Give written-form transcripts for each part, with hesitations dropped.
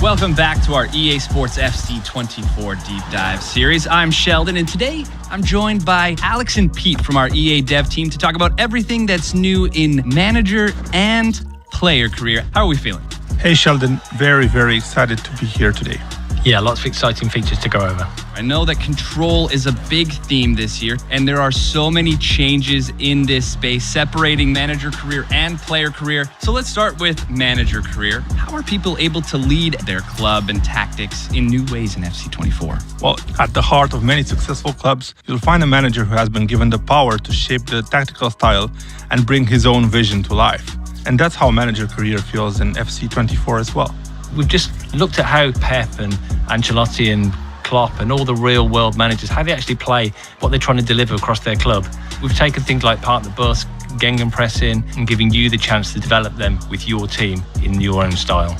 Welcome back to our EA Sports FC24 Deep Dive series. I'm Sheldon, and today I'm joined by Alex and Pete from our EA Dev team to talk about everything that's new in manager and player career. How are we feeling? Hey Sheldon, very, very excited to be here today. Yeah, lots of exciting features to go over. I know that control is a big theme this year, and there are so many changes in this space, separating manager career and player career. So let's start with manager career. How are people able to lead their club and tactics in new ways in FC24? Well, at the heart of many successful clubs, you'll find a manager who has been given the power to shape the tactical style and bring his own vision to life. And that's how manager career feels in FC24 as well. We've just looked at how Pep and Ancelotti and Klopp and all the real world managers, how they actually play, what they're trying to deliver across their club. We've taken things like park the bus, gegenpressing, and giving you the chance to develop them with your team in your own style.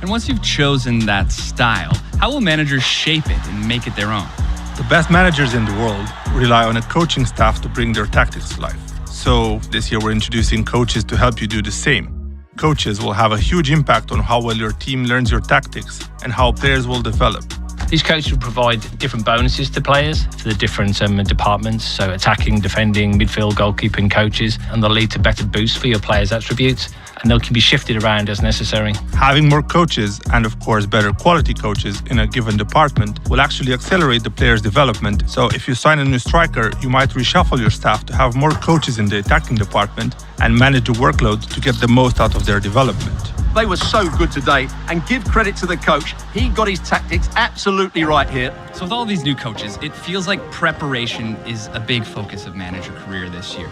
And once you've chosen that style, how will managers shape it and make it their own? The best managers in the world rely on a coaching staff to bring their tactics to life. So this year we're introducing coaches to help you do the same. Coaches will have a huge impact on how well your team learns your tactics and how players will develop. These coaches will provide different bonuses to players for the different departments, so attacking, defending, midfield, goalkeeping coaches, and they'll lead to better boosts for your players' attributes, and they can be shifted around as necessary. Having more coaches, and of course better quality coaches in a given department, will actually accelerate the player's development. So if you sign a new striker, you might reshuffle your staff to have more coaches in the attacking department and manage the workload to get the most out of their development. They were so good today, and give credit to the coach. He got his tactics absolutely right here. So with all these new coaches, it feels like preparation is a big focus of manager career this year.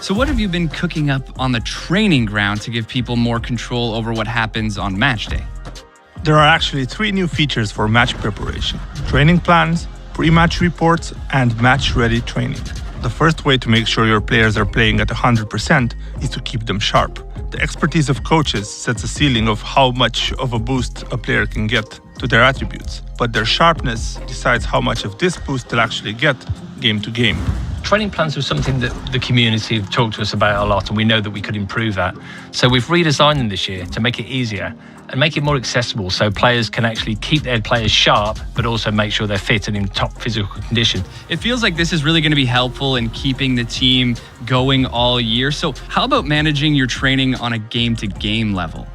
So what have you been cooking up on the training ground to give people more control over what happens on match day? There are actually 3 new features for match preparation: training plans, pre-match reports, and match-ready training. The first way to make sure your players are playing at 100% is to keep them sharp. The expertise of coaches sets a ceiling of how much of a boost a player can get to their attributes, but their sharpness decides how much of this boost they'll actually get game to game. Training plans was something that the community have talked to us about a lot, and we know that we could improve that. So we've redesigned them this year to make it easier and make it more accessible so players can actually keep their players sharp, but also make sure they're fit and in top physical condition. It feels like this is really going to be helpful in keeping the team going all year. So how about managing your training on a game-to-game level?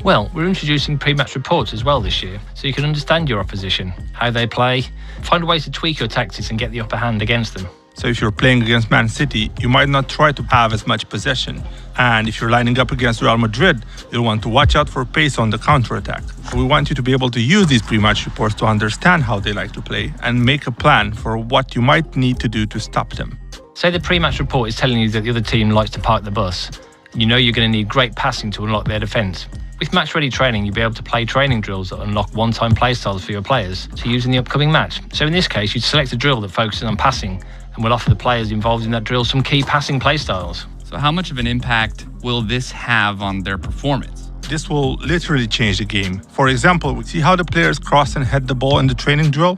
Well, we're introducing pre-match reports as well this year, so you can understand your opposition, how they play, find ways to tweak your tactics and get the upper hand against them. So if you're playing against Man City, you might not try to have as much possession. And if you're lining up against Real Madrid, you'll want to watch out for pace on the counter-attack. We want you to be able to use these pre-match reports to understand how they like to play and make a plan for what you might need to do to stop them. Say the pre-match report is telling you that the other team likes to park the bus. You know you're going to need great passing to unlock their defence. With match-ready training, you'll be able to play training drills that unlock one-time play styles for your players to use in the upcoming match. So in this case, you'd select a drill that focuses on passing and will offer the players involved in that drill some key passing play styles. So how much of an impact will this have on their performance? This will literally change the game. For example, we see how the players cross and head the ball in the training drill.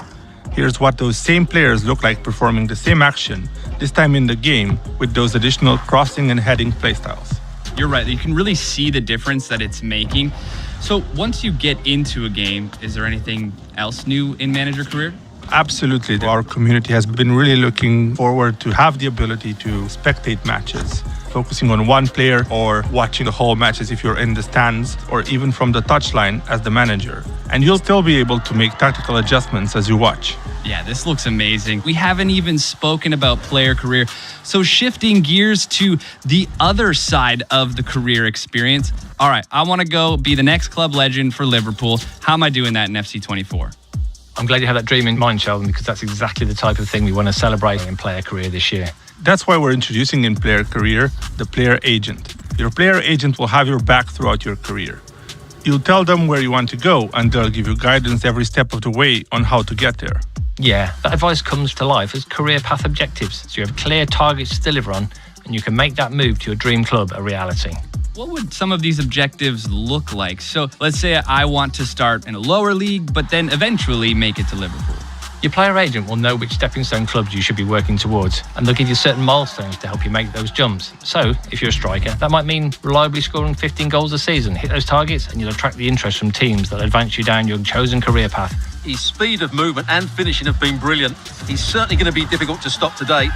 Here's what those same players look like performing the same action, this time in the game, with those additional crossing and heading play styles. You're right, you can really see the difference that it's making. So once you get into a game, is there anything else new in manager career? Absolutely. Our community has been really looking forward to have the ability to spectate matches, focusing on one player or watching the whole matches if you're in the stands or even from the touchline as the manager. And you'll still be able to make tactical adjustments as you watch. Yeah, this looks amazing. We haven't even spoken about player career. So shifting gears to the other side of the career experience. All right, I want to go be the next club legend for Liverpool. How am I doing that in FC24? I'm glad you have that dream in mind, Sheldon, because that's exactly the type of thing we want to celebrate in player career this year. That's why we're introducing in player career the player agent. Your player agent will have your back throughout your career. You'll tell them where you want to go, and they'll give you guidance every step of the way on how to get there. Yeah, that advice comes to life as career path objectives, so you have clear targets to deliver on, and you can make that move to your dream club a reality. What would some of these objectives look like? So let's say I want to start in a lower league, but then eventually make it to Liverpool. Your player agent will know which stepping stone clubs you should be working towards, and they'll give you certain milestones to help you make those jumps. So, if you're a striker, that might mean reliably scoring 15 goals a season. Hit those targets and you'll attract the interest from teams that advance you down your chosen career path. His speed of movement and finishing have been brilliant. He's certainly going to be difficult to stop today.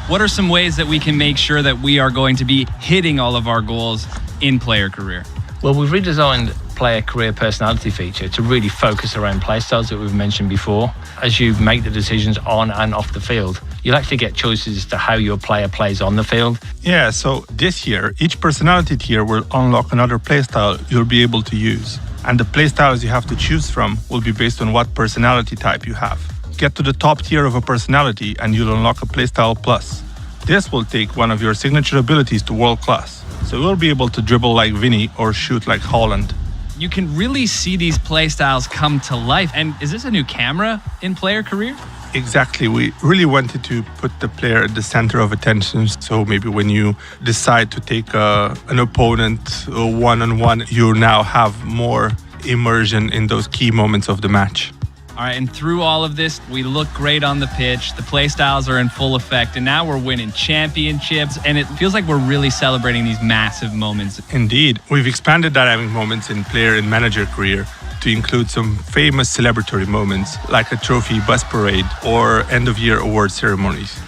What are some ways that we can make sure that we are going to be hitting all of our goals in player career? Well, we've redesigned player career personality feature to really focus around play styles that we've mentioned before. As you make the decisions on and off the field, you'll actually get choices as to how your player plays on the field. Yeah, so this year, each personality tier will unlock another playstyle you'll be able to use. And the playstyles you have to choose from will be based on what personality type you have. Get to the top tier of a personality and you'll unlock a playstyle plus. This will take one of your signature abilities to world class. So you'll be able to dribble like Vinny or shoot like Haaland. You can really see these play styles come to life. And is this a new camera in player career? Exactly. We really wanted to put the player at the center of attention. So maybe when you decide to take an opponent one-on-one, you now have more immersion in those key moments of the match. All right, and through all of this, we look great on the pitch. The play styles are in full effect, and now we're winning championships, and it feels like we're really celebrating these massive moments. Indeed. We've expanded dynamic moments in player and manager career to include some famous celebratory moments like a trophy bus parade or end-of-year award ceremonies.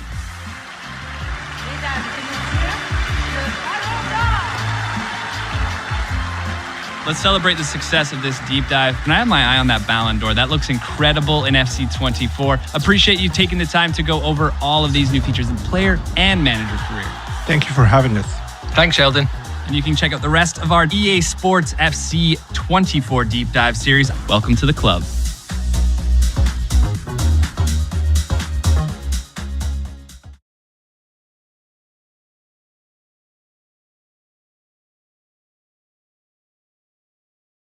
Let's celebrate the success of this deep dive. And I have my eye on that Ballon d'Or. That looks incredible in FC24. Appreciate you taking the time to go over all of these new features in player and manager career. Thank you for having us. Thanks, Sheldon. And you can check out the rest of our EA Sports FC 24 deep dive series. Welcome to the club.